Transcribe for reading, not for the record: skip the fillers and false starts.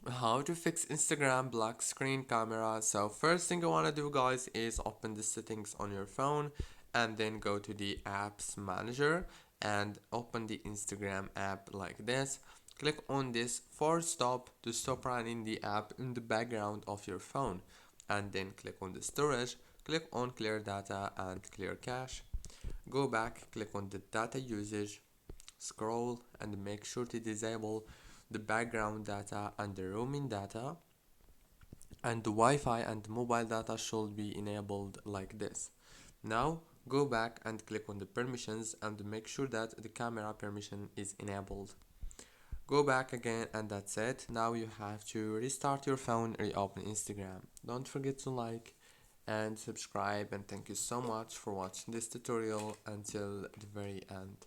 How to fix Instagram black screen camera. So first thing you want to do, guys, is open the settings on your phone and then go to the apps manager and open the Instagram app like this. Click on this force stop to stop running the app in the background of your phone, and then click on the storage, click on clear data and clear cache. Go back, click on the data usage, scroll and make sure to disable the background data and the roaming data, and the Wi-Fi and mobile data should be enabled like this. Now go back and click on the permissions and make sure that the camera permission is enabled. Go back again and that's it. Now you have to restart your phone, reopen Instagram. Don't forget to like and subscribe, and thank you so much for watching this tutorial until the very end.